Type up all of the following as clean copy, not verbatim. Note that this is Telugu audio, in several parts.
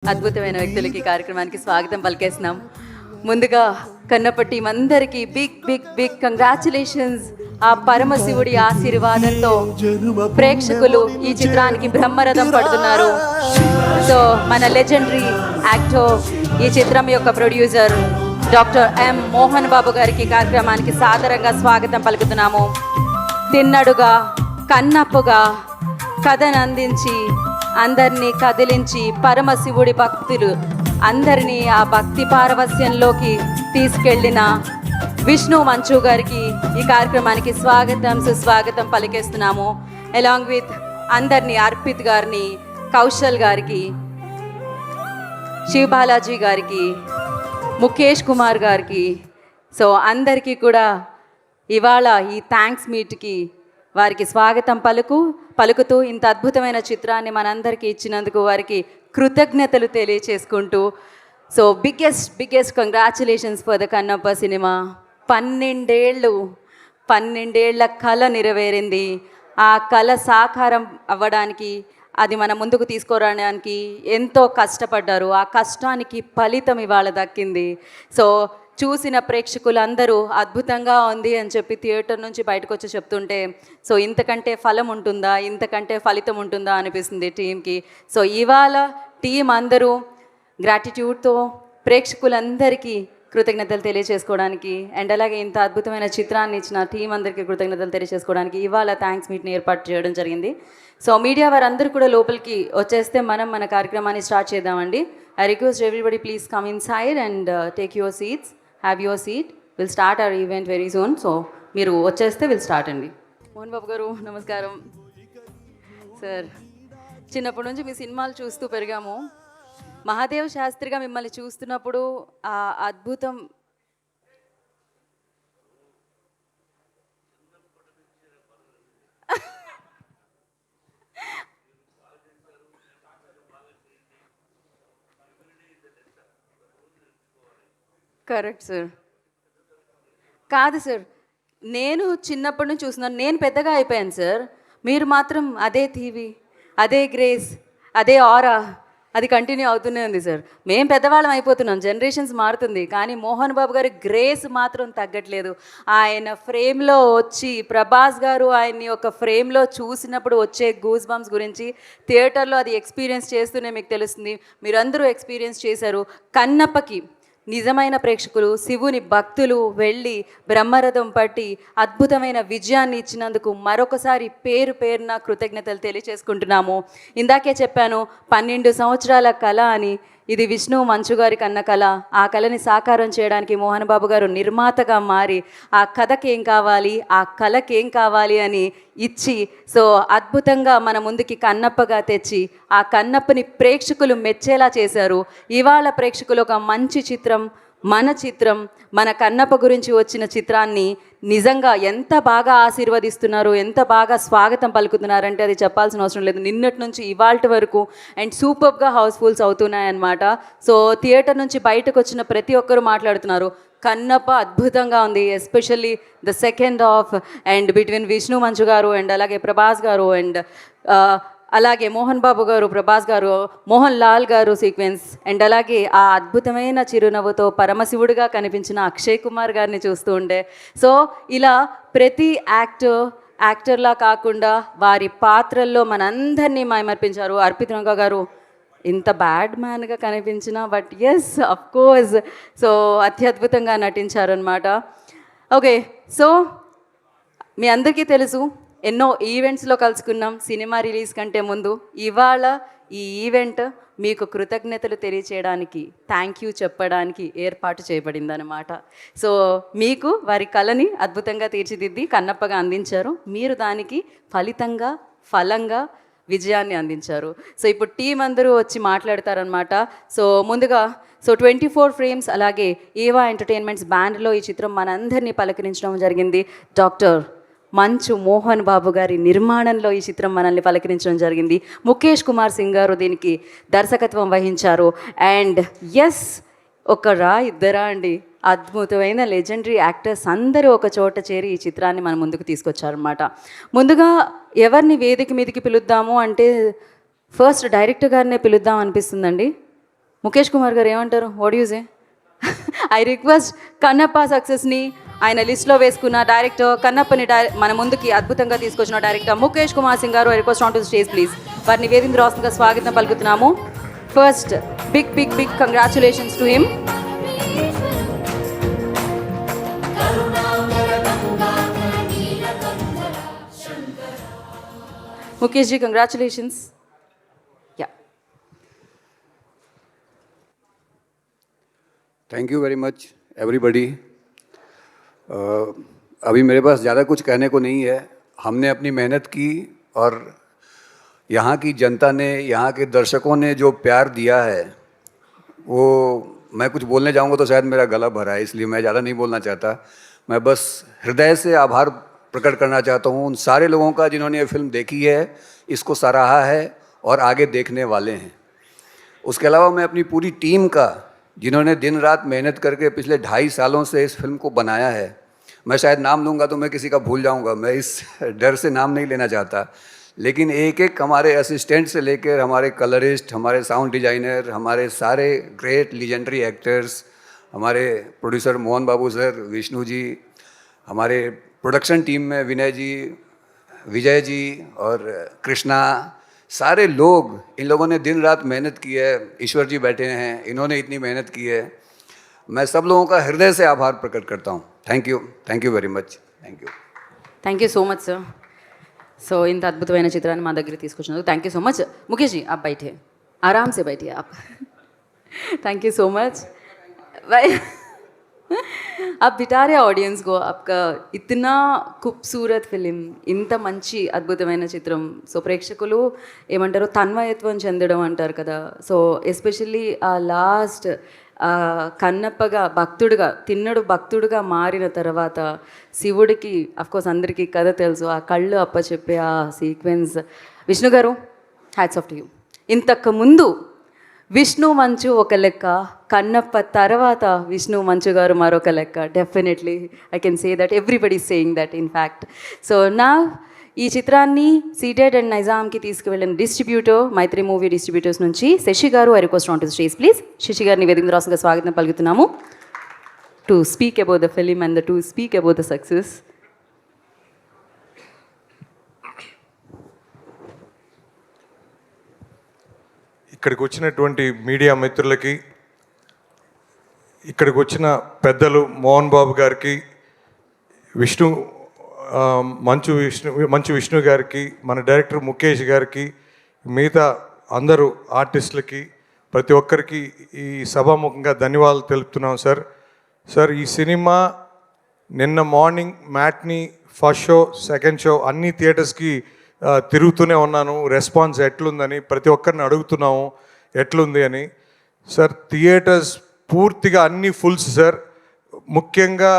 అద్భుతమైన వ్యక్తులకి కార్యక్రమానికి స్వాగతం పలికేస్తున్నాం. ముందుగా కన్నప్ప టీం అందరికీ బిగ్ బిగ్ బిగ్ కంగ్రాచులేషన్స్. ఆ పరమశివుడి ఆశీర్వాదంతో ప్రేక్షకులు ఈ చిత్రానికి బ్రహ్మరథం పడుతున్నారు. సో మన లెజెండరీ యాక్టర్, ఈ చిత్రం యొక్క producer doctor M Mohan Babu గారికి కార్యక్రమానికి సాదరంగా స్వాగతం పలుకుతున్నాము. తిన్నడుగా కన్నప్పగా కథను అందించి అందరినీ కదిలించి పరమశివుడి భక్తులు అందరినీ ఆ భక్తి పారవస్యంలోకి తీసుకెళ్లిన విష్ణు మంచు గారికి ఈ కార్యక్రమానికి స్వాగతం సుస్వాగతం పలికేస్తున్నాము. అలాంగ్ విత్ అందరినీ అర్పిత్ గారిని, కౌశల్ గారికి, శివ్ బాలాజీ గారికి, ముఖేష్ కుమార్ గారికి, సో అందరికీ కూడా ఇవాళ ఈ థ్యాంక్స్ మీట్కి వారికి స్వాగతం పలుకుతూ ఇంత అద్భుతమైన చిత్రాన్ని మనందరికీ ఇచ్చినందుకు వారికి కృతజ్ఞతలు తెలియచేసుకుంటూ, so biggest congratulations for the Kannappa cinema. 12 ఏళ్ల కళ నెరవేరింది. ఆ కళ సాకారం అవ్వడానికి, అది మన ముందుకు తీసుకురావడానికి ఎంతో కష్టపడ్డారు. ఆ కష్టానికి ఫలితం ఇవాళ దక్కింది. సో చూసిన ప్రేక్షకులందరూ అద్భుతంగా ఉంది అని చెప్పి థియేటర్ నుంచి బయటకు వచ్చి చెప్తుంటే, సో ఇంతకంటే ఫలం ఉంటుందా, ఇంతకంటే ఫలితం ఉంటుందా అనిపిస్తుంది టీంకి. సో ఇవాళ టీం అందరూ గ్రాటిట్యూడ్తో ప్రేక్షకులందరికీ కృతజ్ఞతలు తెలియజేసుకోవడానికి, అండ్ అలాగే ఇంత అద్భుతమైన చిత్రాన్ని ఇచ్చిన టీం అందరికీ కృతజ్ఞతలు తెలియజేసుకోవడానికి ఇవాళ థ్యాంక్స్ మీట్ని ఏర్పాటు చేయడం జరిగింది. సో మీడియా వారందరూ కూడా లోపలికి వచ్చేస్తే మనం మన కార్యక్రమాన్ని స్టార్ట్ చేద్దామండి. I request everybody please come in side and take your seats. Have your seat. Will start our event very soon. So మీరు వచ్చేస్తే విల్ స్టార్ట్ అండి. మోహన్ బాబు గారు నమస్కారం సార్. చిన్నప్పటి నుంచి మీ సినిమాలు చూస్తూ పెరిగాము. మహాదేవ్ శాస్త్రిగా మిమ్మల్ని చూస్తున్నప్పుడు ఆ అద్భుతం కరెక్ట్ సార్. కాదు సార్, నేను చిన్నప్పటి నుంచి చూస్తున్నాను, నేను పెద్దగా అయిపోయాను సార్. మీరు మాత్రం అదే టీవీ, అదే గ్రేస్, అదే ఆరా, అది కంటిన్యూ అవుతూనే ఉంది సార్. మేము పెద్దవాళ్ళం అయిపోతున్నాం, జనరేషన్స్ మారుతుంది, కానీ మోహన్ బాబు గారి గ్రేస్ మాత్రం తగ్గట్లేదు. ఆయన ఫ్రేమ్లో వచ్చి ప్రభాస్ గారు ఆయన్ని ఒక ఫ్రేమ్లో చూసినప్పుడు వచ్చే గూస్ బంప్స్ గురించి థియేటర్లో అది ఎక్స్పీరియన్స్ చేస్తూనే మీకు తెలుస్తుంది. మీరందరూ ఎక్స్పీరియన్స్ చేశారు. కన్నప్పకి నిజమైన ప్రేక్షకులు, శివుని భక్తులు వెళ్ళి బ్రహ్మరథం పట్టి అద్భుతమైన విజయాన్ని ఇచ్చినందుకు మరొకసారి పేరున కృతజ్ఞతలు తెలియచేసుకుంటున్నాము. ఇందాకే చెప్పాను 12 సంవత్సరాల కళ అని. ఇది విష్ణు మంచు గారి కన్న కళ. ఆ కళని సాకారం చేయడానికి మోహన్ బాబు గారు నిర్మాతగా మారి ఆ కథకి ఏం కావాలి, ఆ కళకి ఏం కావాలి అని ఇచ్చి, సో అద్భుతంగా మన ముందుకి కన్నప్పగా తెచ్చి ఆ కన్నప్పని ప్రేక్షకులు మెచ్చేలా చేశారు. ఇవాళ ప్రేక్షకులు ఒక మంచి చిత్రం, మన కన్నప్ప గురించి వచ్చిన చిత్రాన్ని నిజంగా ఎంత బాగా ఆశీర్వదిస్తున్నారు, ఎంత బాగా స్వాగతం పలుకుతున్నారంటే అది చెప్పాల్సిన అవసరం లేదు. నిన్నటి నుంచి ఇవాల్టి వరకు అండ్ సూపర్గా హౌస్ఫుల్స్ అవుతున్నాయన్నమాట. సో థియేటర్ నుంచి బయటకు వచ్చిన ప్రతి ఒక్కరూ మాట్లాడుతున్నారు, కన్నప్ప అద్భుతంగా ఉంది, especially the second half and between Vishnu మంచు గారు అండ్ అలాగే ప్రభాస్ గారు అండ్ అలాగే మోహన్ బాబు గారు, ప్రభాస్ గారు, మోహన్ లాల్ గారు సీక్వెన్స్ అండ్ అలాగే ఆ అద్భుతమైన చిరునవ్వుతో పరమశివుడిగా కనిపించిన అక్షయ్ కుమార్ గారిని చూస్తూ ఉండే. సో ఇలా ప్రతి యాక్టర్లా కాకుండా వారి పాత్రల్లో మనందరినీ మైమర్పించారు. అర్పిత్ రంగా గారు ఇంత బ్యాడ్ మ్యాన్గా కనిపించినా but yes of course so అత్యద్భుతంగా నటించారనమాట. ఓకే, సో మీ అందరికీ తెలుసు, ఎన్నో ఈవెంట్స్లో కలుసుకున్నాం సినిమా రిలీజ్ కంటే ముందు. ఇవాళ ఈ ఈవెంట్ మీకు కృతజ్ఞతలు తెలియచేయడానికి, థ్యాంక్ యూ చెప్పడానికి ఏర్పాటు చేయబడిందనమాట. సో మీకు వారి కళని అద్భుతంగా తీర్చిదిద్ది కన్నప్పగా అందించారు. మీరు దానికి ఫలంగా విజయాన్ని అందించారు. సో ఇప్పుడు టీం అందరూ వచ్చి మాట్లాడతారనమాట. సో ముందుగా 24 ఫ్రేమ్స్ అలాగే ఏవా ఎంటర్టైన్మెంట్స్ బ్యాండ్లో ఈ చిత్రం మనందరినీ పలకరించడం జరిగింది. డాక్టర్ మంచు మోహన్ బాబు గారి నిర్మాణంలో ఈ చిత్రం మనల్ని పలకరించడం జరిగింది. ముఖేష్ కుమార్ సింగ్ గారు దీనికి దర్శకత్వం వహించారు. అండ్ ఎస్, ఒకరా ఇద్దరా అండి, అద్భుతమైన లెజెండరీ యాక్టర్స్ అందరూ ఒక చోట చేరి ఈ చిత్రాన్ని మన ముందుకు తీసుకొచ్చారనమాట. ముందుగా ఎవరిని వేదిక మీదకి పిలుద్దాము అంటే ఫస్ట్ డైరెక్టర్ గారినే పిలుద్దాం అనిపిస్తుందండి. ముఖేష్ కుమార్ గారు ఏమంటారు? What you say? I request Kannappa సక్సెస్ని ఆయన లిస్ట్లో వేసుకున్న డైరెక్టర్ కన్నప్పని మన ముందుకి అద్భుతంగా తీసుకొచ్చిన డైరెక్టర్ ముఖేష్ కుమార్ సింగ్ గారు, I request on to stage please. వారిని వేదిక రాష్ట్రంగా స్వాగతం పలుకుతున్నాము. First big congratulations to him. Mukesh ji, congratulations. Yeah thank you very much everybody. अभी मेरे पास ज़्यादा कुछ कहने को नहीं है. हमने अपनी मेहनत की और यहाँ की जनता ने, यहाँ के दर्शकों ने जो प्यार दिया है वो मैं कुछ बोलने जाऊँगा तो शायद मेरा गला भरा है, इसलिए मैं ज़्यादा नहीं बोलना चाहता. मैं बस हृदय से आभार प्रकट करना चाहता हूँ उन सारे लोगों का जिन्होंने ये फिल्म देखी है, इसको सराहा है और आगे देखने वाले हैं. उसके अलावा मैं अपनी पूरी टीम का, जिन्होंने दिन रात मेहनत करके पिछले 2.5 सालों से इस फिल्म को बनाया है. मैं शायद नाम लूँगा तो मैं किसी का भूल जाऊँगा, मैं इस डर से नाम नहीं लेना चाहता. लेकिन एक एक हमारे असिस्टेंट से लेकर हमारे कलरिस्ट, हमारे साउंड डिजाइनर, हमारे सारे ग्रेट लीजेंडरी एक्टर्स, हमारे प्रोड्यूसर मोहन बाबू सर, विष्णु जी, हमारे प्रोडक्शन टीम में विनय जी, विजय जी और कृष्णा, सारे लोग, इन लोगों ने दिन रात मेहनत की है. ईश्वर जी बैठे हैं, इन्होंने इतनी मेहनत की है. मैं सब लोगों का हृदय से आभार प्रकट करता हूँ. Thank you very much. Thank you so much sir. So ఇంత అద్భుతమైన చిత్రాన్ని మా దగ్గరికి తీసుకొచ్చినందుకు thank you so much. Mukesh ji, आप बैठिए, आराम से बैठिए आप. Thank you so much. आप बिठा रहे ऑडियंस को. आपका इतना खूबसूरत फिल्म, ఇంత మంచి అద్భుతమైన చిత్రం. సో ప్రేక్షకులు ఏమంటారు, తన్మయత్వం చెందడం అంటారు కదా. సో ఎస్పెషల్లీ ఆ లాస్ట్ కన్నప్పగా భక్తుడుగా, తిన్నడు భక్తుడుగా మారిన తర్వాత శివుడికి, అఫ్కోర్స్ అందరికీ కథ తెలుసు, ఆ కళ్ళు అప్పచెప్పే ఆ సీక్వెన్స్. విష్ణు గారు, హ్యాట్స్ ఆఫ్ టు యూ. ఇంతకు ముందు విష్ణు మంచు ఒక లెక్క, కన్నప్ప తర్వాత విష్ణు మంచు గారు మరొక లెక్క. Definitely I can say that, everybody saying that in fact. So నా ఈ చిత్రాన్ని సీటెడ్ అండ్ నైజాంకి తీసుకువెళ్ళిన డిస్ట్రిబ్యూటర్, మైత్రి మూవీ డిస్ట్రిబ్యూటర్స్ నుంచి శశి గారు, I request on to stage please. Sashi గారిని వేదిక రాష్ట్రంగా స్వాగతం పలుకుతున్నాము. To speak about the film and to speak about the success. ఇక్కడికి వచ్చినటువంటి మీడియా మిత్రులకి, ఇక్కడికి వచ్చిన పెద్దలు మోహన్ బాబు గారికి, మంచు విష్ణు గారికి, మన డైరెక్టర్ ముఖేష్ గారికి, మిగతా అందరూ ఆర్టిస్టులకి, ప్రతి ఒక్కరికి ఈ సభాముఖంగా ధన్యవాదాలు తెలుపుతున్నాం సార్. సార్, ఈ సినిమా నిన్న morning matinee, first show, second show అన్ని థియేటర్స్కి తిరుగుతూనే ఉన్నాను. రెస్పాన్స్ ఎట్లుందని ప్రతి ఒక్కరిని అడుగుతున్నాము ఎట్లుంది అని. సార్, థియేటర్స్ పూర్తిగా అన్ని ఫుల్స్ సార్. ముఖ్యంగా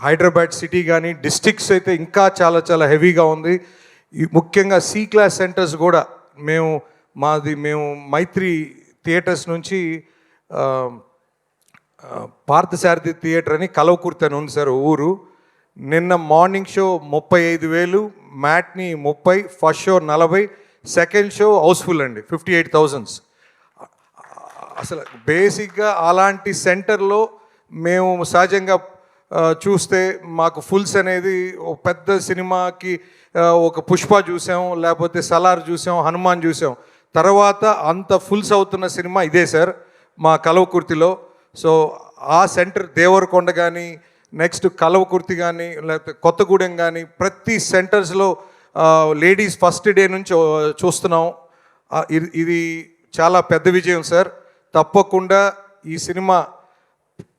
హైదరాబాద్ సిటీ కానీ డిస్ట్రిక్ట్స్ అయితే ఇంకా చాలా చాలా హెవీగా ఉంది. ముఖ్యంగా సి క్లాస్ సెంటర్స్ కూడా మేము మైత్రి థియేటర్స్ నుంచి పార్థసారథి థియేటర్ అని కలవకుర్తి అని ఉంది సార్ ఊరు. నిన్న morning show 35,000, matinee 30, first show 40, second show housefull అండి, 58,000. అసలు బేసిక్గా అలాంటి సెంటర్లో మేము సహజంగా చూస్తే మాకు ఫుల్స్ అనేది ఒక పెద్ద సినిమాకి ఒక పుష్ప చూసాం, లేకపోతే సలార్ చూసాం, హనుమాన్ చూసాం, తర్వాత అంత ఫుల్స్ అవుతున్న సినిమా ఇదే సార్ మా కలవకుర్తిలో. సో ఆ సెంటర్ దేవరకొండ కానీ, నెక్స్ట్ కలవకుర్తి కానీ, లేకపోతే కొత్తగూడెం కానీ, ప్రతి సెంటర్స్లో లేడీస్ ఫస్ట్ డే నుంచి చూస్తున్నాం. ఇది చాలా పెద్ద విజయం సార్. తప్పకుండా ఈ సినిమా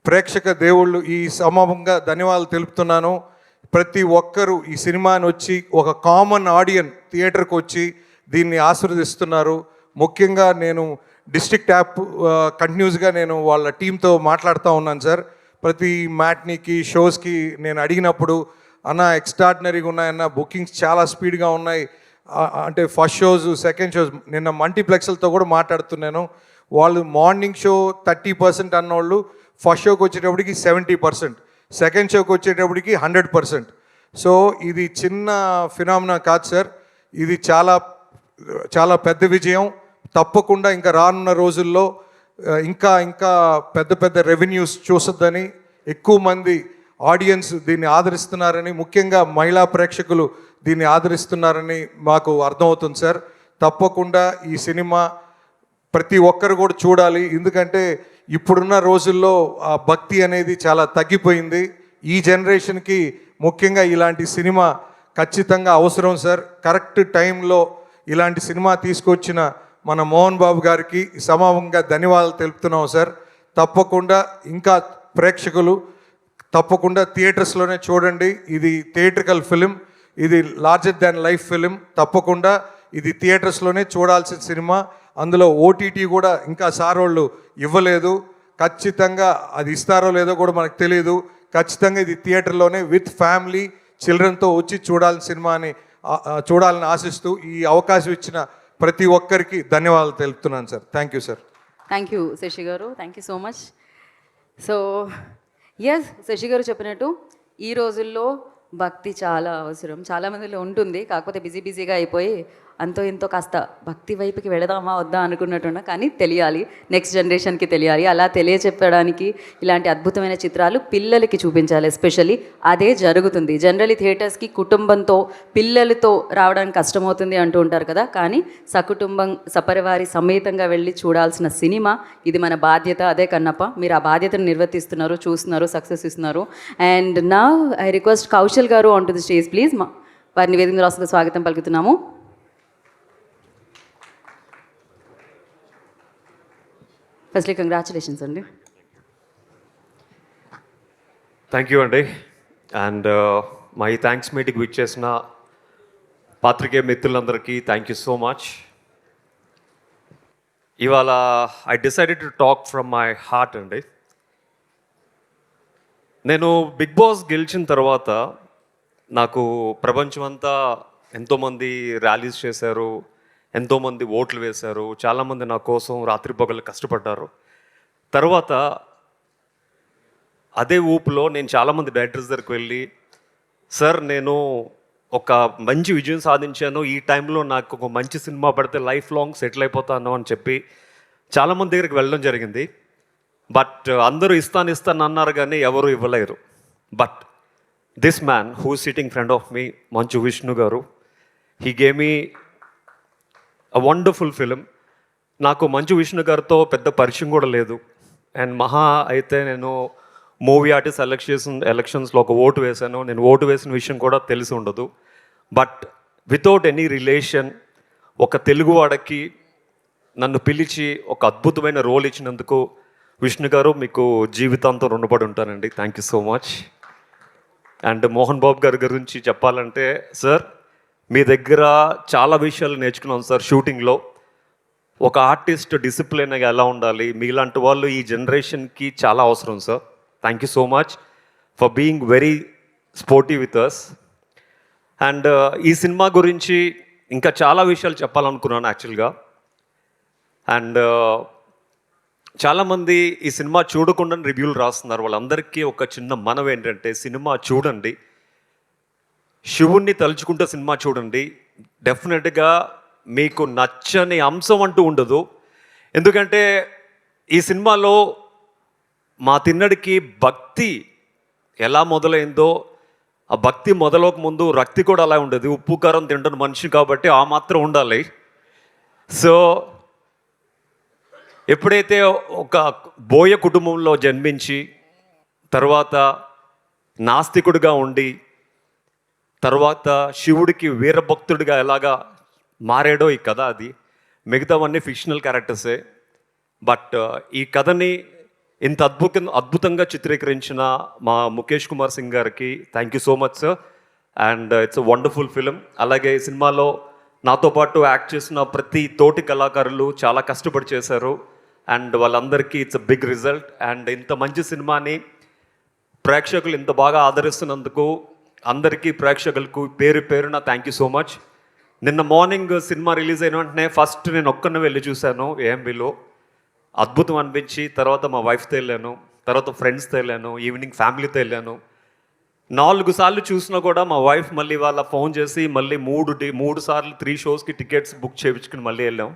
ప్రేక్షక దేవుళ్ళు ఈ సమూహంగా ధన్యవాదాలు తెలుపుతున్నాను. ప్రతి ఒక్కరూ ఈ సినిమాని వచ్చి ఒక కామన్ ఆడియన్ థియేటర్కి వచ్చి దీన్ని ఆశీర్వదిస్తున్నారు. ముఖ్యంగా నేను డిస్ట్రిక్ట్ యాప్ కంటిన్యూస్గా నేను వాళ్ళ టీంతో మాట్లాడుతూ ఉన్నాను సార్. ప్రతి మ్యాట్నీకి, షోస్కి నేను అడిగినప్పుడు, అన్న ఎక్స్ట్రాడినరీగా ఉన్నాయన్న, బుకింగ్స్ చాలా స్పీడ్గా ఉన్నాయి అంటే ఫస్ట్ షోస్, సెకండ్ షోస్, నిన్న మల్టీప్లెక్స్లతో కూడా మాట్లాడుతున్నాను. వాళ్ళు మార్నింగ్ షో 30% అన్నోళ్ళు ఫస్ట్ షోకి వచ్చేటప్పటికి 70%, సెకండ్ షోకి వచ్చేటప్పటికి 100%. సో ఇది చిన్న ఫినామినా కాదు సార్, ఇది చాలా చాలా పెద్ద విజయం. తప్పకుండా ఇంకా రానున్న రోజుల్లో ఇంకా ఇంకా పెద్ద పెద్ద రెవెన్యూస్ చూసొద్దని, ఎక్కువ మంది ఆడియన్స్ దీన్ని ఆదరిస్తున్నారని, ముఖ్యంగా మహిళా ప్రేక్షకులు దీన్ని ఆదరిస్తున్నారని మాకు అర్థమవుతుంది సార్. తప్పకుండా ఈ సినిమా ప్రతి ఒక్కరు కూడా చూడాలి. ఎందుకంటే ఇప్పుడున్న రోజుల్లో ఆ భక్తి అనేది చాలా తగ్గిపోయింది. ఈ జనరేషన్కి ముఖ్యంగా ఇలాంటి సినిమా ఖచ్చితంగా అవసరం సార్. కరెక్ట్ టైంలో ఇలాంటి సినిమా తీసుకొచ్చిన మన మోహన్ బాబు గారికి సమానంగా ధన్యవాదాలు తెలుపుతున్నాం సార్. తప్పకుండా ఇంకా ప్రేక్షకులు తప్పకుండా థియేటర్స్లోనే చూడండి. ఇది థియేట్రికల్ ఫిలిం, ఇది లార్జర్ దాన్ లైఫ్ ఫిలిం. తప్పకుండా ఇది థియేటర్స్లోనే చూడాల్సిన సినిమా. అందులో ఓటీటీ కూడా ఇంకా సార్ వాళ్ళు ఇవ్వలేదు. ఖచ్చితంగా అది ఇస్తారో లేదో కూడా మనకు తెలియదు. ఖచ్చితంగా ఇది థియేటర్లోనే విత్ ఫ్యామిలీ చిల్డ్రన్తో వచ్చి చూడాల్సిన సినిమా అని చూడాలని ఆశిస్తూ ఈ అవకాశం ఇచ్చిన ప్రతి ఒక్కరికి ధన్యవాదాలు తెలుపుతున్నాను sir. Thank you sir. Thank you Shashi గారు, thank you so much. So yes, Sashi గారు చెప్పినట్టు ఈ రోజుల్లో భక్తి చాలా అవసరం, చాలామందిలో ఉంటుంది. కాకపోతే బిజీగా అయిపోయి అంతో ఇంతో కాస్త భక్తి వైపుకి వెళదామా వద్దా అనుకున్నట్టున్నా, కానీ తెలియాలి, నెక్స్ట్ జనరేషన్కి తెలియాలి. అలా తెలియచెప్పడానికి ఇలాంటి అద్భుతమైన చిత్రాలు పిల్లలకి చూపించాలి. ఎస్పెషల్లీ అదే జరుగుతుంది. జనరలీ థియేటర్స్కి కుటుంబంతో పిల్లలతో రావడానికి కష్టమవుతుంది అంటూ ఉంటారు కదా, కానీ సకుటుంబం సపరివారి సమేతంగా వెళ్ళి చూడాల్సిన సినిమా ఇది. మన బాధ్యత అదే. కన్నప్ప, మీరు ఆ బాధ్యతను నిర్వర్తిస్తున్నారు, చూస్తున్నారు, సక్సెస్ ఇస్తున్నారు. అండ్ నా ఐ రిక్వెస్ట్ కౌశల్ గారు on to the stage please. వారిని వేదిక రాష్ట్ర స్వాగతం పలుకుతున్నాము. ఫస్ట్లీ కంగ్రాచులేషన్స్ అండి. థ్యాంక్ యూ అండి. అండ్ మై థ్యాంక్స్ మీటింగ్ విచ్చేసిన పాత్రికేయ మిత్రులందరికీ థ్యాంక్ యూ సో మచ్. ఇవాళ I decided to talk from my heart అండి. నేను బిగ్ బాస్ గెలిచిన తర్వాత నాకు ప్రపంచం అంతా ఎంతోమంది ర్యాలీస్ చేశారు, ఎంతోమంది ఓట్లు వేశారు, చాలామంది నా కోసం రాత్రి పగలు కష్టపడ్డారు. తర్వాత అదే ఊపులో నేను చాలామంది డైరెక్టర్స్ దగ్గరికి వెళ్ళి, సార్ నేను ఒక మంచి విజయం సాధించాను, ఈ టైంలో నాకు ఒక మంచి సినిమా పడితే లైఫ్ లాంగ్ సెటిల్ అయిపోతాను అని చెప్పి చాలామంది దగ్గరికి వెళ్ళడం జరిగింది. బట్ అందరూ ఇస్తాను అన్నారు కానీ ఎవరు ఇవ్వలేరు. But this man who sitting front of me, Manchu Vishnu గారు, he gave me a wonderful film. నాకు మంచు విష్ణు గారితో పెద్ద పరిచయం కూడా లేదు. అండ్ మహా అయితే నేను మూవీ ఆర్టిస్ట్ ఎలక్షన్స్లో ఒక ఓటు వేశాను. నేను ఓటు వేసిన విషయం కూడా తెలిసి ఉండదు. బట్ వితౌట్ ఎనీ రిలేషన్ ఒక తెలుగువాడకి నన్ను పిలిచి ఒక అద్భుతమైన రోల్ ఇచ్చినందుకు విష్ణు గారు మీకు జీవితాంతం రుణపడి ఉంటానండి. Thank you so much. And Mohan Babu గారి గురించి చెప్పాలంటే, సార్ మీ దగ్గర చాలా విషయాలు నేర్చుకున్నాం సార్. షూటింగ్లో ఒక ఆర్టిస్ట్ డిసిప్లిన్గా ఎలా ఉండాలి, మీలాంటి వాళ్ళు ఈ జనరేషన్కి చాలా అవసరం sir. Thank you so much for being very sportive with us. And ఈ సినిమా గురించి ఇంకా చాలా విషయాలు చెప్పాలనుకున్నాను యాక్చువల్గా. అండ్ చాలామంది ఈ సినిమా చూడకుండా రివ్యూలు రాస్తున్నారు. వాళ్ళందరికీ ఒక చిన్న మనవి ఏంటంటే, సినిమా చూడండి, శివుణ్ణి తలుచుకుంటే సినిమా చూడండి. డెఫినెట్గా మీకు నచ్చని అంశం అంటూ ఉండదు. ఎందుకంటే ఈ సినిమాలో మా తిన్నడికి భక్తి ఎలా మొదలైందో, ఆ భక్తి మొదలక ముందు రక్తి కూడా అలా ఉండదు. ఉప్పు కారం తింటున్న మనిషి కాబట్టి ఆ మాత్రం ఉండాలి. సో ఎప్పుడైతే ఒక బోయ కుటుంబంలో జన్మించి తర్వాత నాస్తికుడిగా ఉండి తర్వాత శివుడికి వీరభక్తుడిగా ఎలాగా మారాడో ఈ కథ, అది మిగతావన్నీ ఫిక్షనల్ క్యారెక్టర్సే. బట్ ఈ కథని ఇంత అద్భుతంగా చిత్రీకరించిన మా ముఖేష్ కుమార్ సింగ్ గారికి thank you so much sir. And it's a wonderful film. అలాగే ఈ సినిమాలో నాతో పాటు యాక్ట్ చేసిన ప్రతి తోటి కళాకారులు చాలా కష్టపడి చేశారు. అండ్ వాళ్ళందరికీ it's a big result. And ఇంత మంచి సినిమాని ప్రేక్షకులు ఇంత బాగా ఆదరిస్తున్నందుకు అందరికీ ప్రేక్షకులకు పేరు పేరున థ్యాంక్ యూ సో మచ్. నిన్న మార్నింగ్ సినిమా రిలీజ్ అయిన వెంటనే ఫస్ట్ నేను ఒక్కనే వెళ్ళి చూశాను ఏఎంబీలో. అద్భుతం అనిపించి తర్వాత మా వైఫ్తో వెళ్ళాను, తర్వాత ఫ్రెండ్స్తో వెళ్ళాను, ఈవినింగ్ ఫ్యామిలీతో వెళ్ళాను. 4 సార్లు చూసినా కూడా మా వైఫ్ మళ్ళీ వాళ్ళ ఫోన్ చేసి మళ్ళీ 3 సార్లు 3 షోస్కి టికెట్స్ బుక్ చేయించుకుని మళ్ళీ వెళ్ళాం.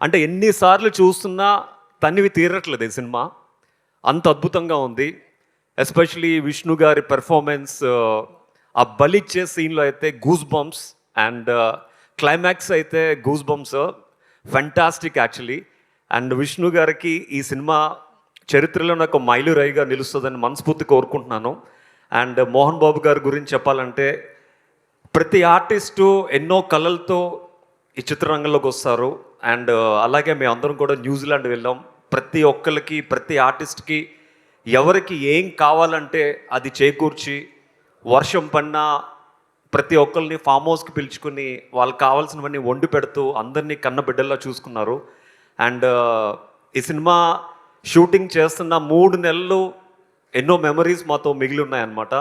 అంటే ఎన్నిసార్లు చూస్తున్నా తనివి తీరట్లేదు ఈ సినిమా, అంత అద్భుతంగా ఉంది. ఎస్పెషలీ విష్ణు గారి పెర్ఫార్మెన్స్, ఆ బలిచ్చే సీన్లో అయితే గూస్ బంప్స్, అండ్ క్లైమాక్స్ అయితే goose bumps, fantastic actually. And Vishnu గారికి ఈ సినిమా చరిత్రలో నాకు మైలురాయిగా నిలుస్తుందని మనస్ఫూర్తి కోరుకుంటున్నాను. అండ్ మోహన్ బాబు గారి గురించి చెప్పాలంటే ప్రతి ఆర్టిస్టు ఎన్నో కళలతో ఈ చిత్రరంగంలోకి వస్తారు. అండ్ అలాగే మేము అందరం కూడా న్యూజిలాండ్ వెళ్ళాం. ప్రతి ఒక్కరికి, ప్రతి ఆర్టిస్ట్కి ఎవరికి ఏం కావాలంటే అది చేకూర్చి, వర్షం పడినా ప్రతి ఒక్కరిని ఫామ్ హౌస్కి పిలుచుకుని వాళ్ళకి కావాల్సినవన్నీ వండి పెడుతూ అందరినీ కన్నబిడ్డల్లా చూసుకున్నారు. అండ్ ఈ సినిమా షూటింగ్ చేస్తున్న 3 నెలలు ఎన్నో మెమరీస్ మాతో మిగిలి ఉన్నాయన్నమాట.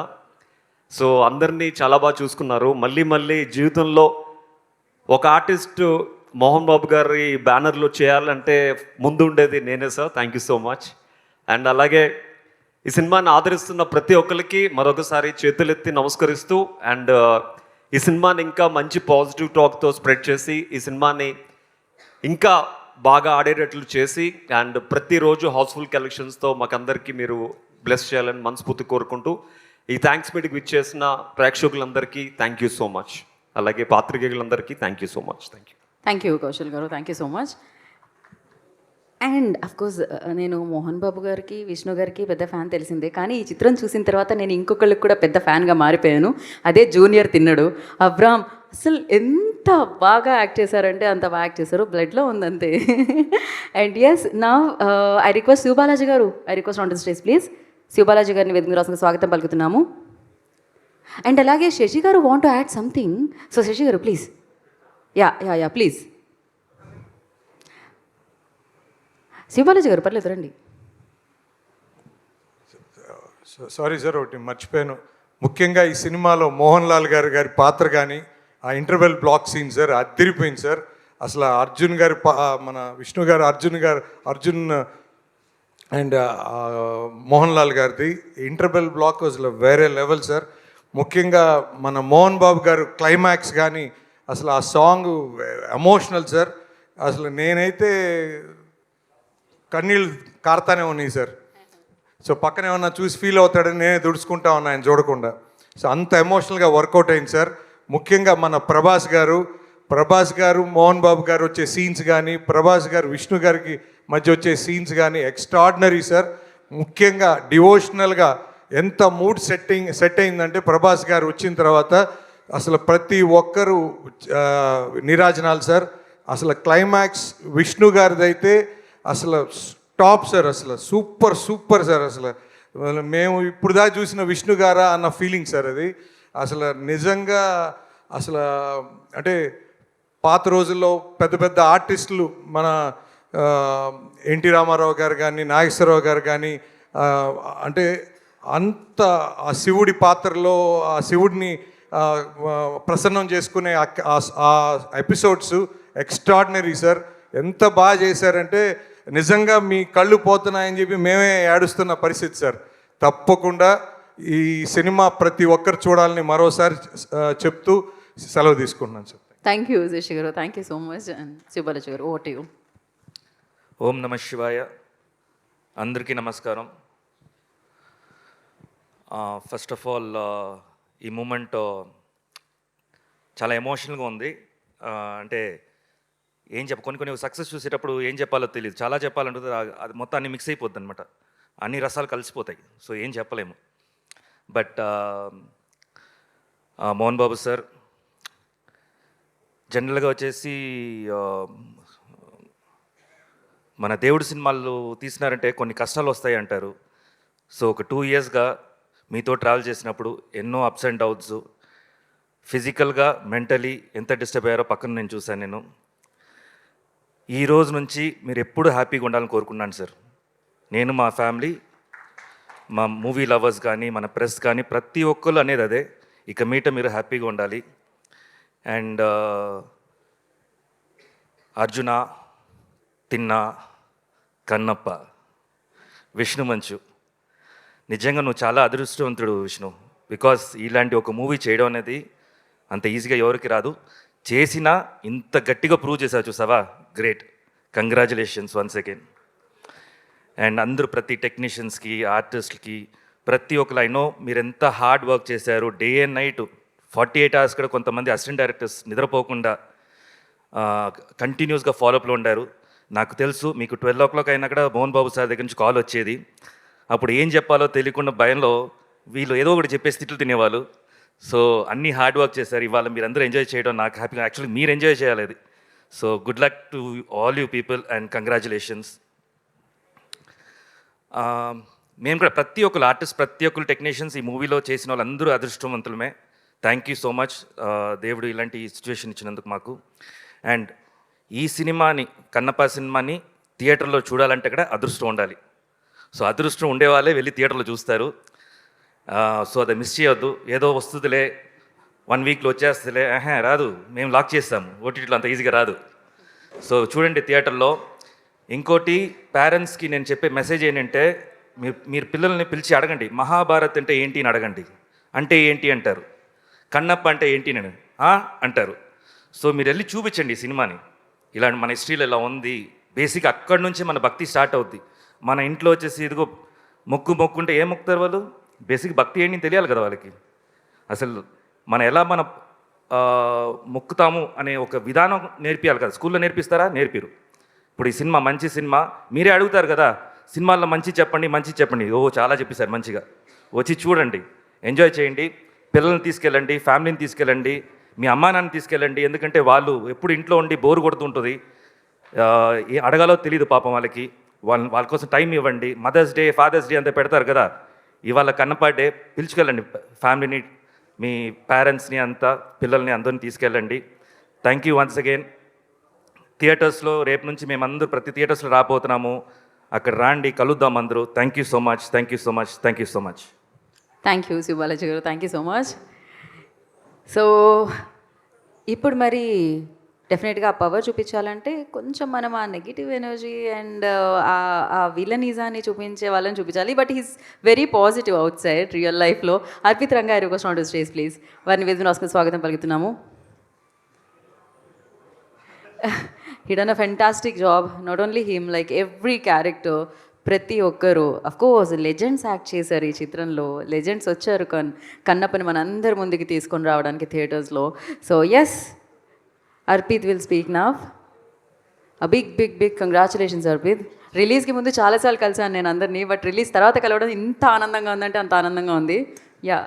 సో అందరినీ చాలా బాగా చూసుకున్నారు. మళ్ళీ మళ్ళీ జీవితంలో ఒక ఆర్టిస్ట్ మోహన్ బాబు గారి బ్యానర్లో చేయాలంటే ముందు ఉండేది నేనే sir. Thank you so much. And అలాగే ఈ సినిమాని ఆదరిస్తున్న ప్రతి ఒక్కరికి మరొకసారి చేతులెత్తి నమస్కరిస్తూ, అండ్ ఈ సినిమాని ఇంకా మంచి పాజిటివ్ టాక్తో స్ప్రెడ్ చేసి ఈ సినిమాని ఇంకా బాగా ఆడేటట్లు చేసి, అండ్ ప్రతిరోజు హౌస్ఫుల్ కలెక్షన్స్తో మాకందరికీ మీరు బ్లెస్ చేయాలని మనస్ఫూర్తి కోరుకుంటూ, ఈ థ్యాంక్స్ మీటింగ్ ఇచ్చేసిన ప్రేక్షకులందరికీ థ్యాంక్ యూ సో మచ్. అలాగే పాత్రికేయులందరికీ thank you so much. Thank you Kaushal గారు, thank you so much. And of course నేను మోహన్ బాబు గారికి, విష్ణు గారికి పెద్ద ఫ్యాన్ తెలిసిందే, కానీ ఈ చిత్రం చూసిన తర్వాత నేను ఇంకొకళ్ళకి కూడా పెద్ద ఫ్యాన్గా మారిపోయాను. అదే జూనియర్ తిన్నడు అబ్రామ్. అసలు ఎంత బాగా యాక్ట్ చేశారంటే అంత బాగా యాక్ట్ చేశారు, బ్లడ్లో ఉందంతే. అండ్ ఎస్ నా ఐ రిక్వెస్ట్ శివబాలాజీ గారు, I request on to stage please. Sivabalaji గారిని వేదిక రాసిన స్వాగతం పలుకుతున్నాము. అండ్ అలాగే శశి గారు want to add something. So Sasi గారు ప్లీజ్. Yeah please. శివబాలాజీ గారు పర్లేదు రండి. సారీ సార్, ఒకటి మర్చిపోయాను. ముఖ్యంగా ఈ సినిమాలో మోహన్ లాల్ గారి పాత్ర కానీ ఆ ఇంటర్వెల్ బ్లాక్ సీన్ సార్ అదిరిపోయింది సార్. అసలు అర్జున్ గారి మన విష్ణు గారు అర్జున్ అండ్ మోహన్ లాల్ గారిది ఇంటర్వెల్ బ్లాక్ అసలు వేరే లెవెల్ సార్. ముఖ్యంగా మన మోహన్ బాబు గారు క్లైమాక్స్ కానీ అసలు ఆ సాంగ్ ఎమోషనల్ సార్. అసలు నేనైతే కన్నీళ్ళు కారుతానే ఉన్నాయి సార్. సో పక్కన ఏమన్నా చూసి ఫీల్ అవుతాడని నేనే దుడుచుకుంటా ఉన్నా ఆయన చూడకుండా. సో అంత ఎమోషనల్గా వర్కౌట్ అయింది సార్. ముఖ్యంగా మన ప్రభాస్ గారు మోహన్ బాబు గారు వచ్చే సీన్స్ కానీ, ప్రభాస్ గారు విష్ణు గారికి మధ్య వచ్చే సీన్స్ కానీ ఎక్స్ట్రాడినరీ సార్. ముఖ్యంగా డివోషనల్గా ఎంత మూడ్ సెట్ అయిందంటే ప్రభాస్ గారు వచ్చిన తర్వాత అసలు ప్రతి ఒక్కరూ నీరాజనాలు సార్. అసలు క్లైమాక్స్ విష్ణు గారిది అయితే అసలు టాప్ సార్. అసలు సూపర్ సార్. అసలు మేము ఇప్పుడు దాకా చూసిన విష్ణు గారా అన్న ఫీలింగ్ సార్ అది. అసలు నిజంగా అసలు అంటే పాత రోజుల్లో పెద్ద పెద్ద ఆర్టిస్టులు మన ఎన్టీ రామారావు గారు కానీ, నాగేశ్వరరావు గారు కానీ, అంటే అంత ఆ శివుడి పాత్రలో ఆ శివుడిని ప్రసన్నం చేసుకునే ఆ ఎపిసోడ్స్ ఎక్స్ట్రాడినరీ సార్. ఎంత బాగా చేశారంటే నిజంగా మీ కళ్ళు పోతున్నాయని చెప్పి మేమే ఏడుస్తున్న పరిస్థితి సార్. తప్పకుండా ఈ సినిమా ప్రతి ఒక్కరు చూడాలని మరోసారి చెప్తూ సెలవు తీసుకుంటున్నాను సార్. థ్యాంక్ యూ శశి గారు, thank you so much. And Sivabalaji గారు ఓవర్ టు యూ. ఓం నమ శివాయ. అందరికీ నమస్కారం. ఫస్ట్ ఆఫ్ ఆల్ ఈ మూమెంట్ చాలా ఎమోషనల్గా ఉంది. అంటే ఏం కొన్ని సక్సెస్ చూసేటప్పుడు ఏం చెప్పాలో తెలియదు. చాలా చెప్పాలంటే అది మొత్తం అన్ని మిక్స్ అయిపోద్ది అనమాట. అన్ని రసాలు కలిసిపోతాయి. సో ఏం చెప్పలేము. బట్ మోహన్ బాబు సార్ జనరల్గా వచ్చేసి మన దేవుడి సినిమాలు తీసినారంటే కొన్ని కష్టాలు వస్తాయి అంటారు. సో ఒక 2 yearsగా మీతో ట్రావెల్ చేసినప్పుడు ఎన్నో అప్స్ అండ్ డౌన్స్, ఫిజికల్గా మెంటలీ ఎంత డిస్టర్బ్ అయ్యారో పక్కన నేను చూశాను. నేను ఈ రోజు నుంచి మీరు ఎప్పుడు హ్యాపీగా ఉండాలని కోరుకున్నాను సార్. నేను, మా ఫ్యామిలీ, మా మూవీ లవర్స్ కానీ, మన ప్రెస్ కానీ, ప్రతి ఒక్కరు అనేది అదే. ఇక మీట మీరు హ్యాపీగా ఉండాలి. అండ్ అర్జున, తిన్న, కన్నప్ప, విష్ణు మంచు, నిజంగా నువ్వు చాలా అదృష్టవంతుడు విష్ణు. బికాస్ ఇలాంటి ఒక మూవీ చేయడం అనేది అంత ఈజీగా ఎవరికి రాదు. చేసినా ఇంత గట్టిగా ప్రూవ్ చేసావు చూసావా, great. Congratulations once again. And అందరూ ప్రతి టెక్నీషియన్స్కి ఆర్టిస్ట్కి ప్రతి ఒక్కరు ఐ నో మీరు ఎంత హార్డ్ వర్క్ చేశారు. డే అండ్ నైట్ 48 అవర్స్ కూడా కొంతమంది అసిస్టెంట్ డైరెక్టర్స్ నిద్రపోకుండా కంటిన్యూస్గా ఫాలోఅప్లో ఉండారు. నాకు తెలుసు మీకు 12 అయినా కూడా మోహన్ బాబు సార్ దగ్గర నుంచి కాల్ వచ్చేది. అప్పుడు ఏం చెప్పాలో తెలియకుండా భయంలో వీళ్ళు ఏదో ఒకటి చెప్పేసి తిట్లు తినేవాళ్ళు. సో అన్నీ హార్డ్ వర్క్ చేశారు. ఇవాళ మీరు అందరూ ఎంజాయ్ చేయడం నాకు హ్యాపీగా, యాక్చువల్లీ మీరు ఎంజాయ్ చేయాలి అది. So good luck to all you people and congratulations. మేము కూడా ప్రతి ఒక్కరు ఆర్టిస్ట్, ప్రతి ఒక్కరు టెక్నీషియన్స్ ఈ మూవీలో చేసిన వాళ్ళందరూ అదృష్టవంతులమే. థ్యాంక్ యూ సో మచ్ దేవుడు ఇలాంటి సిచ్యువేషన్ ఇచ్చినందుకు మాకు. అండ్ ఈ సినిమాని, కన్నప్ప సినిమాని థియేటర్లో చూడాలంటే కూడా అదృష్టం ఉండాలి. సో అదృష్టం ఉండేవాళ్ళే వెళ్ళి థియేటర్లో చూస్తారు. సో అది మిస్ చేయొద్దు. ఏదో వస్తుందిలే 1 వీక్లో వచ్చేస్తుందిలే, రాదు, మేము లాక్ చేస్తాము, ఓటీటీలో అంత ఈజీగా రాదు. సో చూడండి థియేటర్లో. ఇంకోటి పేరెంట్స్కి నేను చెప్పే మెసేజ్ ఏంటంటే, మీరు పిల్లల్ని పిలిచి అడగండి, మహాభారత్ అంటే ఏంటి అని అడగండి. అంటే ఏంటి అంటారు, కన్నప్ప అంటే ఏంటి నేను అంటారు. సో మీరు వెళ్ళి చూపించండి ఈ సినిమాని. ఇలాంటి మన హిస్టరీలో ఇలా ఉంది. బేసిక్ అక్కడి నుంచి మన భక్తి స్టార్ట్ అవుద్ది. మన ఇంట్లో వచ్చేసి ఇదిగో మొక్కుంటే ఏం మొక్కుతారు వాళ్ళు? బేసిక్ భక్తి ఏంటి తెలియాలి కదా వాళ్ళకి. అసలు ఎలా మొక్కుతాము అనే ఒక విధానం నేర్పియాలి కదా. స్కూల్లో నేర్పిస్తారా? నేర్పిరు. ఇప్పుడు ఈ సినిమా మంచి సినిమా, మీరే అడుగుతారు కదా సినిమాల్లో మంచి చెప్పండి. చాలా చెప్పేశారు మంచిగా. వచ్చి చూడండి, ఎంజాయ్ చేయండి. పిల్లల్ని తీసుకెళ్ళండి, ఫ్యామిలీని తీసుకెళ్ళండి, మీ అమ్మా నాన్న తీసుకెళ్ళండి. ఎందుకంటే వాళ్ళు ఎప్పుడు ఇంట్లో ఉండి బోరు కొడుతుంటుంది. ఏ అడగాలో తెలియదు పాపం వాళ్ళకి. వాళ్ళ కోసం టైం ఇవ్వండి. మదర్స్ డే, ఫాదర్స్ డే అంతా పెడతారు కదా. ఇవాళ కన్నప్ప డే, పిలుచుకెళ్ళండి ఫ్యామిలీని, మీ పేరెంట్స్ని అంతా, పిల్లల్ని అందరిని తీసుకెళ్ళండి. Thank you once again. థియేటర్స్లో రేపు నుంచి మేమందరూ ప్రతి థియేటర్స్లో రాబోతున్నాము. అక్కడ రాండి, కలుద్దాం అందరూ. Thank you so much. Thank you Siva Balaji గారు, thank you so much. So ఇప్పుడు మరి డెఫినెట్గా ఆ పవర్ చూపించాలంటే కొంచెం మనం ఆ నెగిటివ్ ఎనర్జీ అండ్ ఆ విలనిజాన్ని చూపించే వాళ్ళని చూపించాలి. But he's very positive outside real లైఫ్లో. Arpit Ranga request on to stage please. వారిని వేదిక రాసుకుని స్వాగతం పలుకుతున్నాము. He done a fantastic job. Not only him, like every character, ప్రతి ఒక్కరు. అఫ్కోర్స్ లెజెండ్స్ యాక్ట్ చేశారు ఈ చిత్రంలో. లెజెండ్స్ వచ్చారు కన్నప్పని మన అందరి ముందుకి తీసుకొని రావడానికి థియేటర్స్లో. So yes, Arpit will speak now. Big congratulations Arpit. రిలీజ్కి ముందు చాలాసార్లు కలిసాను నేను అందరినీ, బట్ రిలీజ్ తర్వాత కలవడం ఇంత ఆనందంగా ఉందంటే అంత ఆనందంగా ఉంది. యా,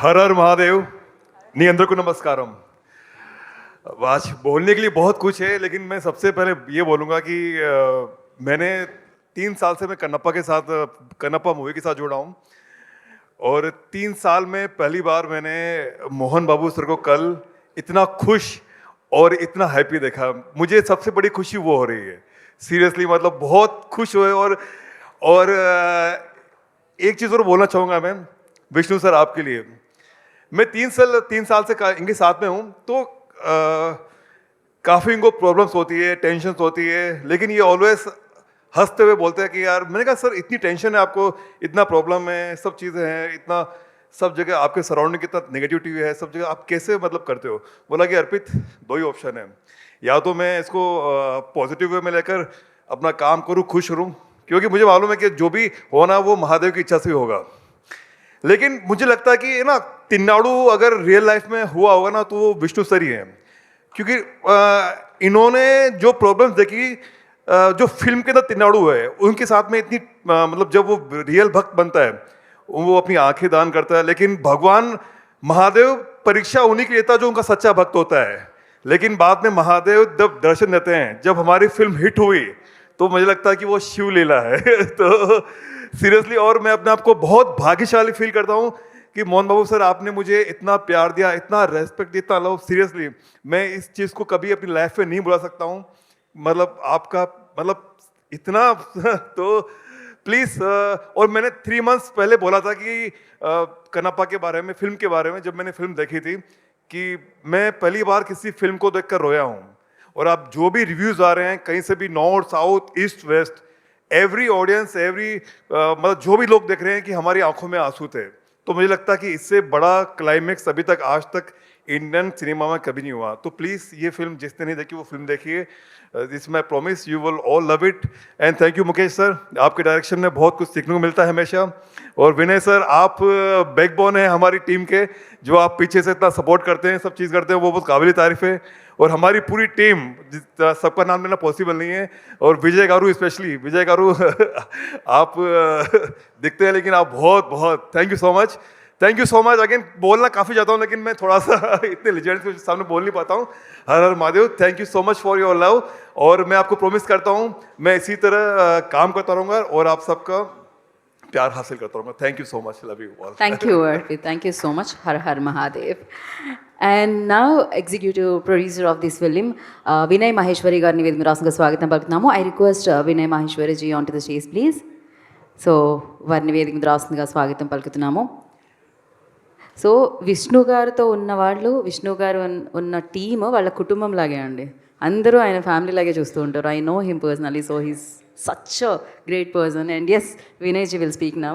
हर हर महादेव। नी अंदर को नमस्कारम। आज बोलने के लिए बहुत कुछ है, लेकिन मैं सबसे पहले ये बोलूँगा कि मैंने 3 साल से मैं कन्नप्पा मूवी के साथ जुड़ा हूँ, और 3 साल में पहली बार मैंने मोहन बाबू सर को कल इतना खुश और इतना हैप्पी देखा। मुझे सबसे बड़ी खुशी वो हो रही है, सीरियसली, मतलब बहुत खुश हुए। और एक चीज़ और बोलना चाहूँगा मैं विष्णु सर आपके लिए। मैं 3 साल से इनके साथ में हूँ, तो काफ़ी इनको प्रॉब्लम्स होती है, टेंशन होती है, लेकिन ये ऑलवेज हंसते हुए बोलते हैं कि यार, मैंने कहा सर इतनी टेंशन है आपको, इतना प्रॉब्लम है, सब चीज़ें हैं, इतना सब जगह आपके सराउंडिंग कितना नेगेटिविटी है, सब जगह आप कैसे मतलब करते हो? बोला कि अर्पित, 2 ही ऑप्शन है, या तो मैं इसको पॉजिटिव वे में लेकर अपना काम करूँ, खुश रहूँ, क्योंकि मुझे मालूम है कि जो भी होना वो महादेव की इच्छा से ही होगा। लेकिन मुझे लगता है कि ना, तिन्नाडु अगर रियल लाइफ में हुआ होगा ना, तो वो विष्णु सर ही हैं, क्योंकि इन्होंने जो प्रॉब्लम्स देखी, जो फिल्म के अंदर तिन्नाडु है, उनके साथ में इतनी मतलब जब वो रियल भक्त बनता है, वो अपनी आंखें दान करता है, लेकिन भगवान महादेव परीक्षा उन्हीं की लेता जो उनका सच्चा भक्त होता है। लेकिन बाद में महादेव जब दर्शन देते हैं, जब हमारी फिल्म हिट हुई, तो मुझे लगता है कि वो शिव लीला है। तो सीरियसली, और मैं अपने आप को बहुत भाग्यशाली फील करता हूँ कि मोहन बाबू सर, आपने मुझे इतना प्यार दिया, इतना रेस्पेक्ट, इतना लव। सीरियसली, मैं इस चीज़ को कभी अपनी लाइफ में नहीं भुला सकता हूँ। मतलब आपका मतलब इतना तो प्लीज़। और मैंने 3 मंथ्स पहले बोला था कि कन्नप्पा के बारे में, फिल्म के बारे में, जब मैंने फिल्म देखी थी, कि मैं पहली बार किसी फिल्म को देखकर रोया हूँ। और आप जो भी रिव्यूज़ आ रहे हैं कहीं से भी, north south east west, every audience, मतलब जो भी लोग देख रहे हैं कि हमारी आंखों में आंसू थे। तो मुझे लगता है कि इससे बड़ा क्लाइमेक्स अभी तक आज तक इंडियन सिनेमा में कभी नहीं हुआ. तो प्लीज़ ये फिल्म जिसने नहीं देखी वो फिल्म देखिए. This my promise, you will all love it. And thank you Mukesh sir, आपके डायरेक्शन में बहुत कुछ सीखने को मिलता है हमेशा. और विनय सर, आप बैकबोन है हमारी टीम के, जो आप पीछे से इतना सपोर्ट करते हैं, सब चीज़ करते हैं, वो बहुत काबिल तारीफ है. और हमारी पूरी टीम, सबका नाम लेना पॉसिबल नहीं है, और विजय गारू स्पेशली, विजय गारू आप दिखते हैं लेकिन आप बहुत बहुत thank you so much again. बोलना काफ़ी चाहता हूँ लेकिन मैं थोड़ा सा इतने लेजेंड्स के सामने बोल नहीं पाता हूँ. हर हर Mahadev, thank you so much for your love. और मैं आपको प्रॉमिस करता हूँ मैं इसी तरह काम करता रहूँगा और आप सबका प्यार हासिल करता रहूँगा. Thank you so much, love you all. Thank you, Arpit. Thank you so much. Har Har Mahadev. And now, executive producer of this film, Vinay Maheshwari గారిని వేదిక మీద రాష్ట్రంగా స్వాగతం పలుకుతున్నాము. I request Vinay Maheshwari ji onto the stage, please. So వారిని వేదిక మీద రాష్ట్రంగా స్వాగతం పలుకుతున్నాము. సో విష్ణు గారితో ఉన్న వాళ్ళు, విష్ణు గారు ఉన్న టీమ్ వాళ్ళ కుటుంబం లాగే అండి. అందరూ ఆయన ఫ్యామిలీ లాగే చూస్తూ ఉంటారు. I know him personally, so he's such a great person. And yes, Vinay ji will speak now.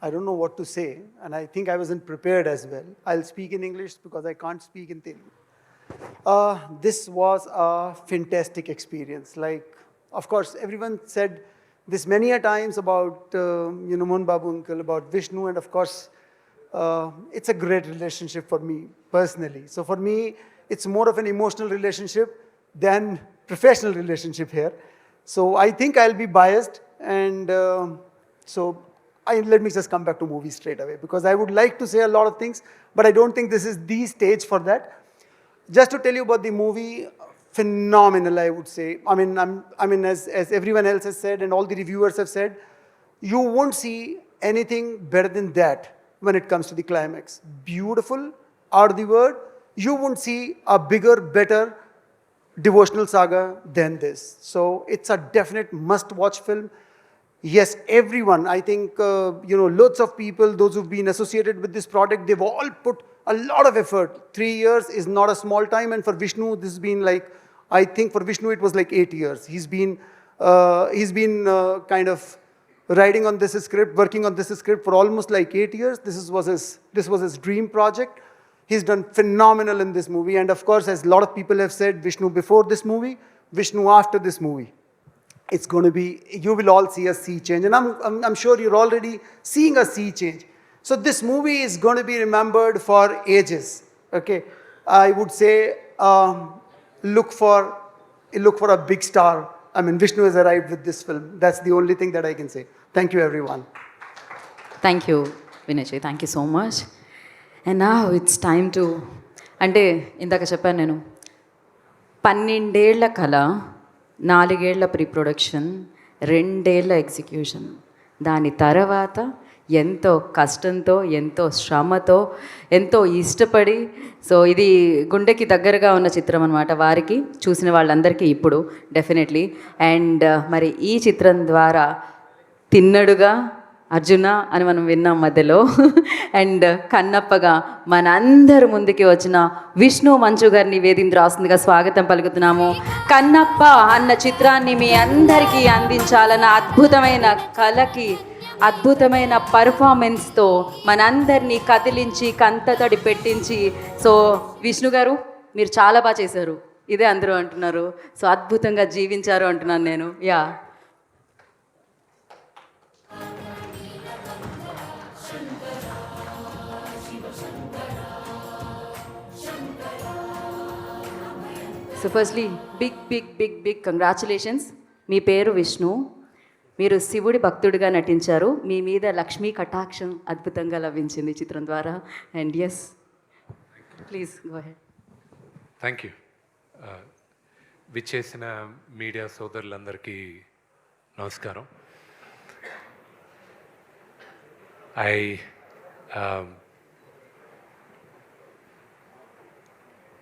I don't know what to say, and I think I wasn't prepared as well. I'll speak in English because I can't speak in Telugu. This was a fantastic experience. Like, of course, everyone said this many a times about, Mohan Babu uncle, about Vishnu, and of course, it's a great relationship for me personally. So for me, it's more of an emotional relationship than professional relationship here. So I think I'll be biased, and let me just come back to movies straight away, because I would like to say a lot of things, but I don't think this is the stage for that. Just to tell you about the movie, phenomenal, I would say. I mean, as everyone else has said and all the reviewers have said, you won't see anything better than that when it comes to the climax. Beautiful are the word. You won't see a bigger, better devotional saga than this. So it's a definite must-watch film. Yes, everyone, I think, loads of people, those who've been associated with this product, they've all put a lot of effort. 3 years is not a small time, and for Vishnu, this has been like, I think for Vishnu it was like 8 years. He's been kind of writing on this script, working on this script for almost like 8 years. This was his dream project. He's done phenomenal in this movie, and of course, as a lot of people have said, Vishnu before this movie, Vishnu after this movie. It's going to be, you will all see a sea change, and I'm sure you're already seeing a sea change. So this movie is going to be remembered for ages. Okay, I would say look for a big star. I mean, Vishnu has arrived with this film. That's the only thing that I can say. Thank you, everyone. Thank you Vinay ji, thank you so much. And నా ఇట్స్ టైమ్ టు, అంటే ఇందాక చెప్పాను నేను, 12 ఏళ్ల కళ, 4 ఏళ్ల ప్రీ ప్రొడక్షన్, 2 ఏళ్ల ఎగ్జిక్యూషన్, దాని తర్వాత ఎంతో కష్టంతో, ఎంతో శ్రమతో, ఎంతో ఇష్టపడి, సో ఇది గుండెకి దగ్గరగా ఉన్న చిత్రం అనమాట వారికి, చూసిన వాళ్ళందరికీ ఇప్పుడు డెఫినెట్లీ. అండ్ మరి ఈ చిత్రం ద్వారా తిన్నడుగా అర్జున అని మనం విన్నాం మధ్యలో, అండ్ కన్నప్పగా మనందరి ముందుకి వచ్చిన విష్ణు మంచు గారిని వేదిక రాస్తుందిగా స్వాగతం పలుకుతున్నాము. కన్నప్ప అన్న చిత్రాన్ని మీ అందరికీ అందించాలన్న అద్భుతమైన కళకి, అద్భుతమైన పర్ఫార్మెన్స్తో మనందరినీ కదిలించి కంటతడి పెట్టించి, సో విష్ణు గారు మీరు చాలా బాగా చేశారు, ఇదే అందరూ అంటున్నారు. సో అద్భుతంగా జీవించారు అంటున్నాను నేను. Yeah, so firstly big congratulations. మీ పేరు విష్ణు, మీరు శివుడి భక్తుడిగా నటించారు. మీ మీద లక్ష్మీ కటాక్షం అద్భుతంగా లభించింది చిత్రం ద్వారా. And yes, please go ahead. Thank you. విచ్చేసిన మీడియా సోదరులందరికీ నమస్కారం.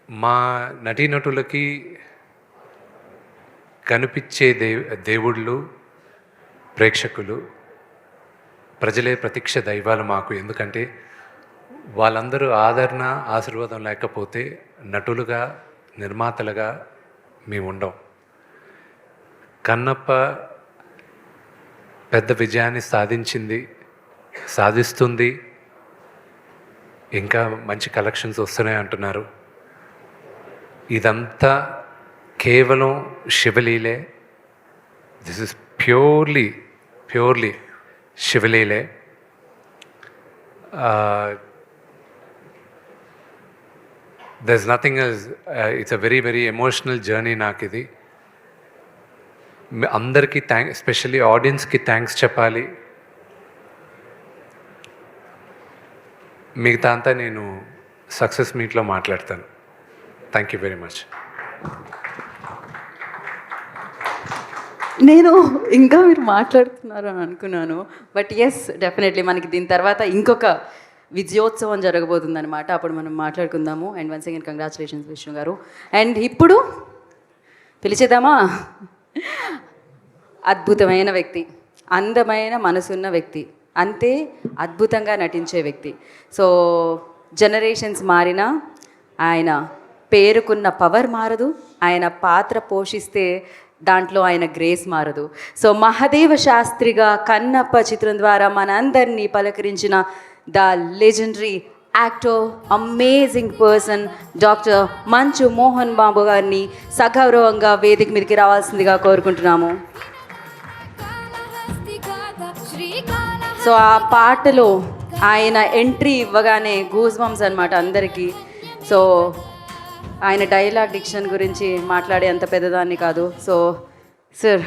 మా నటీనటులకి కనిపించే దేవుళ్ళు ప్రేక్షకులు, ప్రజలే ప్రత్యక్ష దైవాలు మాకు. ఎందుకంటే వాళ్ళందరూ ఆదరణ, ఆశీర్వాదం లేకపోతే నటులుగా, నిర్మాతలుగా మేము ఉండం. కన్నప్ప పెద్ద విజయాన్ని సాధించింది, సాధిస్తుంది. ఇంకా మంచి కలెక్షన్స్ వస్తున్నాయి అంటున్నారు. ఇదంతా కేవలం శివలీలే. దిస్ ఇస్ ప్యూర్లీ శివలీలే. There is nothing else. It's a very emotional journey నాకు ఇది. అందరికీ ఎస్పెషల్లీ ఆడియన్స్కి థ్యాంక్స్ చెప్పాలి. మిగతా అంతా నేను సక్సెస్ మీట్లో మాట్లాడతాను. Thank you very much. నేను ఇంకా మీరు మాట్లాడుతున్నారు అని అనుకున్నాను. బట్ ఎస్, డెఫినెట్లీ మనకి దీని తర్వాత ఇంకొక విజయోత్సవం జరగబోతుంది అనమాట. అప్పుడు మనం మాట్లాడుకుందాము. And once again congratulations Vishnu గారు. అండ్ ఇప్పుడు పిలిచేద్దామా? అద్భుతమైన వ్యక్తి, అందమైన మనసున్న వ్యక్తి, అంతే అద్భుతంగా నటించే వ్యక్తి. సో జనరేషన్స్ మారినా ఆయన పేరుకున్న పవర్ మారదు, ఆయన పాత్ర పోషిస్తే దాంట్లో ఆయన గ్రేస్ మారదు. సో మహదేవ శాస్త్రిగా కన్నప్ప చిత్రం ద్వారా మన అందరినీ పలకరించిన the legendary actor, amazing person doctor Manchu Mohan బాబు గారిని సగౌరవంగా వేదిక మీదకి రావాల్సిందిగా కోరుకుంటున్నాము. సో ఆ పాటలో ఆయన ఎంట్రీ ఇవ్వగానే గూస్ బంప్స్ అనమాట అందరికీ. సో ఆయన డైలాగ్ డిక్షన్ గురించి మాట్లాడే అంత పెద్దదాన్ని కాదు. So sir,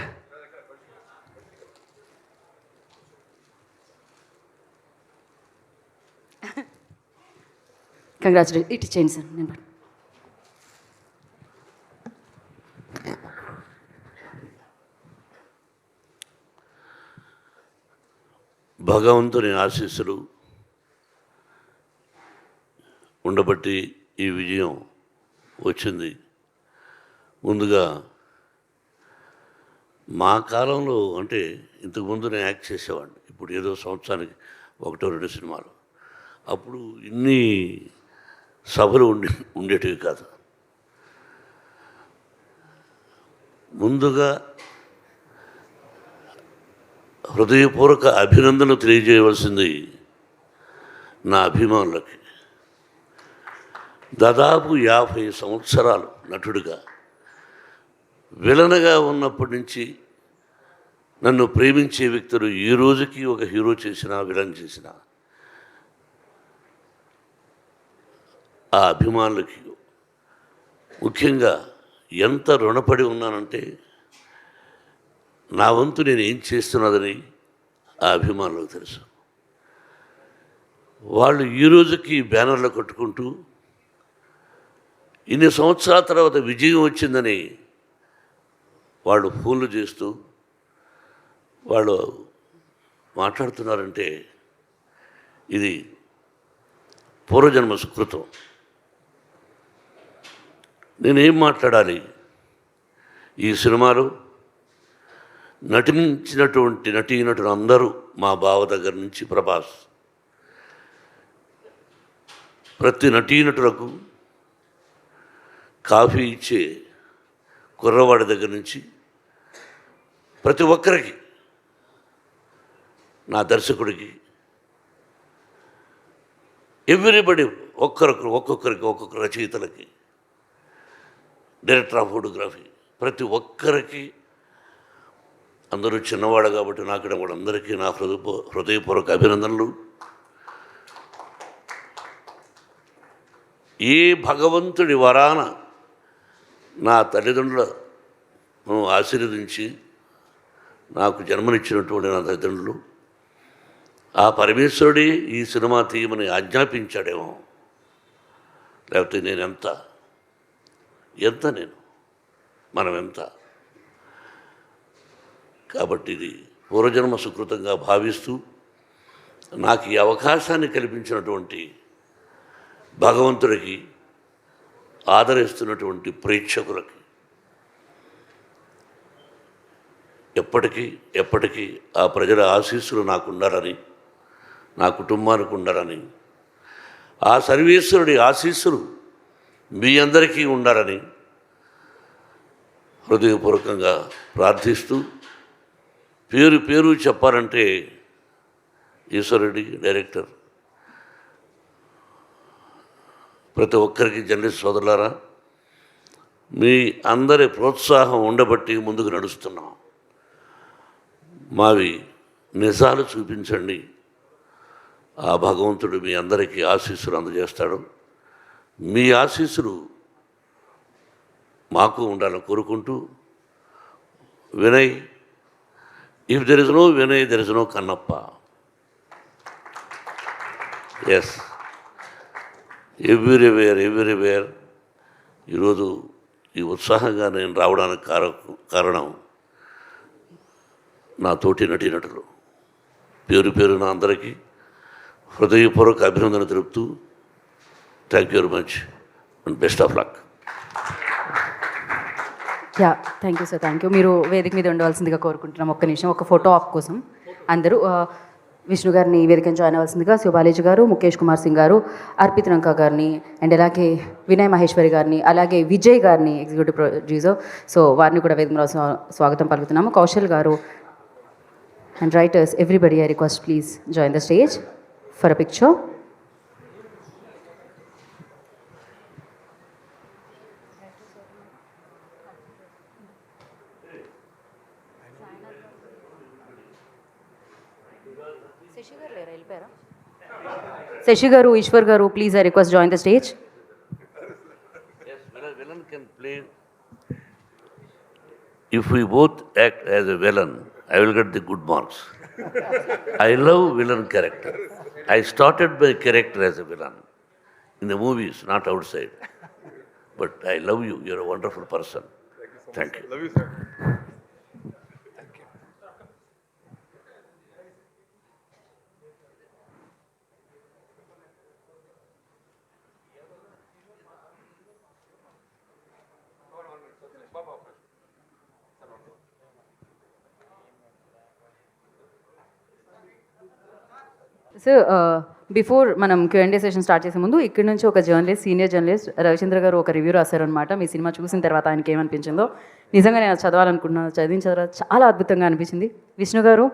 congratulation. ఇటు చేయండి సార్. నేను భగవంతుని ఆశీస్సులు ఉండబట్టి ఈ విజయం వచ్చింది. ముందుగా మా కాలంలో అంటే ఇంతకుముందు నేను యాక్ట్ చేసేవాడిని. ఇప్పుడు ఏదో సంవత్సరానికి 1-2 సినిమాలు. అప్పుడు ఇన్ని సభలు ఉండేటివి కాదు. ముందుగా హృదయపూర్వక అభినందనలు తెలియజేయవలసింది నా అభిమానులకి. దాదాపు 50 సంవత్సరాలు నటుడిగా, విలన్గా ఉన్నప్పటి నుంచి నన్ను ప్రేమించే వ్యక్తులు ఈ రోజుకి ఒక హీరో చేసినా విలన్ చేసినా ఆ అభిమానులకి ముఖ్యంగా ఎంత రుణపడి ఉన్నానంటే, నా వంతు నేను ఏం చేస్తున్నదని ఆ అభిమానులకు తెలుసు. వాళ్ళు ఈ రోజుకి బ్యానర్లు కట్టుకుంటూ ఇన్ని సంవత్సరాల తర్వాత విజయం వచ్చిందని వాళ్ళు ఫోన్లు చేస్తూ వాళ్ళు మాట్లాడుతున్నారంటే ఇది పూర్వజన్మ సుకృతం. నేనేం మాట్లాడాలి? ఈ సినిమాలో నటించినటువంటి నటీనటులు అందరూ, మా బావ దగ్గర నుంచి ప్రభాస్, ప్రతి నటీనటులకు కాఫీ ఇచ్చే కుర్రవాడి దగ్గర నుంచి ప్రతి ఒక్కరికి, నా దర్శకుడికి, ఎవ్రీబడి, ఒక్కొక్క రచయితలకి, డైరెక్టర్ ఆఫ్ ఫోటోగ్రఫీ, ప్రతి ఒక్కరికి, అందరూ చిన్నవాడు కాబట్టి నాకు కూడా అందరికీ నా హృదయపూర్వక అభినందనలు. ఏ భగవంతుడి వరాన నా తల్లిదండ్రులను ఆశీర్వదించి నాకు జన్మనిచ్చినటువంటి నా తల్లిదండ్రులు, ఆ పరమేశ్వరుడే ఈ సినిమా తీయమని ఆజ్ఞాపించాడేమో. లేకపోతే నేను ఎంత మనం ఎంత. కాబట్టి ఇది పూర్వజన్మ సుకృతంగా భావిస్తూ నాకు ఈ అవకాశాన్ని కల్పించినటువంటి భగవంతుడికి, ఆదరిస్తున్నటువంటి ప్రేక్షకులకి ఎప్పటికీ ఆ ప్రజల ఆశీస్సులు నాకు ఉండాలని, నా కుటుంబానికి ఉండాలని, ఆ సర్వేశ్వరుడి ఆశీస్సులు మీ అందరికీ ఉండాలని హృదయపూర్వకంగా ప్రార్థిస్తూ, పేరు చెప్పాలంటే ఈశ్వరుడి, డైరెక్టర్ ప్రతి ఒక్కరికి జర్నలిస్ట్ సోదరులారా, మీ అందరి ప్రోత్సాహం ఉండబట్టి ముందుకు నడుస్తున్నాం. మావి నిజాలు చూపించండి, ఆ భగవంతుడు మీ అందరికీ ఆశీస్సులు అందజేస్తాడు. మీ ఆశీస్సులు మాకు ఉండాలని కోరుకుంటూ, Vinay, if there is no Vinay there is no Kannappa. Yes, everywhere. ఈరోజు ఈ ఉత్సాహంగా నేను రావడానికి కారణం నా తోటి నటీనటులు. పేరున అందరికీ హృదయపూర్వక అభినందన తెలుపుతూ thank you very much and best of luck. Yeah, thank you sir, thank you. మీరు వేదిక మీద ఉండవలసిందిగా కోరుకుంటున్నాం. ఒక్క నిమిషం, ఒక ఫోటో ఆప్ కోసం అందరూ విష్ణు గారిని వేదికను జాయిన్ అవ్వాల్సిందిగా శివబాలేజీ గారు, ముఖేష్ కుమార్ సింగ్ గారు, అర్పిత్ రంకా గారిని, అండ్ అలాగే వినయ్ మహేశ్వరి గారిని, అలాగే విజయ్ గారిని, ఎగ్జిక్యూటివ్ ప్రొడ్యూసర్. సో వారిని కూడా వేదిక మీద స్వాగతం పలుకుతున్నాము. కౌశల్ గారు and writers, everybody I request please join the stage for a picture. Sasi గారు, ఈశ్వర్ గారు, please I request join the stage. Yes, villain can play. If we both act as a villain, I will get the good marks. I love villain character. I started my character as a villain in the movies, not outside. But I love you. You're a wonderful person. Thank you. Love you, sir. So before మనం Q&A సెషన్ స్టార్ట్ చేసే ముందు ఇక్కడి నుంచి ఒక జర్నలిస్ట్, సీనియర్ జర్నలిస్ట్ రవిచంద్ర గారు ఒక రివ్యూ రాశారనమాట. మీ సినిమా చూసిన తర్వాత ఆయనకి ఏమనిపించిందో. నిజంగా నేను చదవాలనుకుంటున్నాను, చదివిన తర్వాత చాలా అద్భుతంగా అనిపించింది. విష్ణు గారు,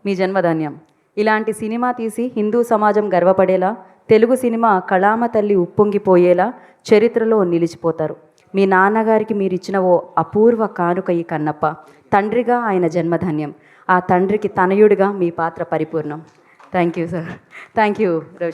మీ జన్మధాన్యం. ఇలాంటి సినిమా తీసి హిందూ సమాజం గర్వపడేలా, తెలుగు సినిమా కళామ తల్లి ఉప్పొంగిపోయేలా చరిత్రలో నిలిచిపోతారు. మీ నాన్నగారికి మీరు ఇచ్చిన ఓ అపూర్వ కానుక ఈ కన్నప్ప. తండ్రిగా ఆయన జన్మధాన్యం, ఆ తండ్రికి తనయుడిగా మీ పాత్ర పరిపూర్ణం. Thank you sir. Thank you Ravi.